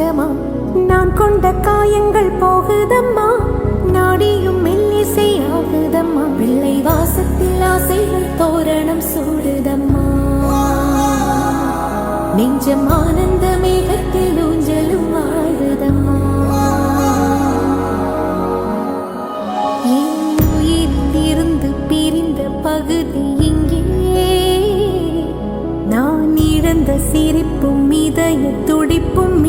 நிஜமா நான் கொண்ட காயங்கள் போகுதம்மா, நாடியும் மெல்லிசை ஆகுதம்மா, பிள்ளை வாசத்தில் ஆசைகள் தோரணம் சூடுதம்மா, நெஞ்சம் ஆனந்த மேகத்தில் ஊஞ்சலும் ஆடுதம்மா. என் உயிரிலிருந்து பிரிந்த பகுதி இங்கே, நான் இழந்த சிரிப்பும் இதய துடிப்பும்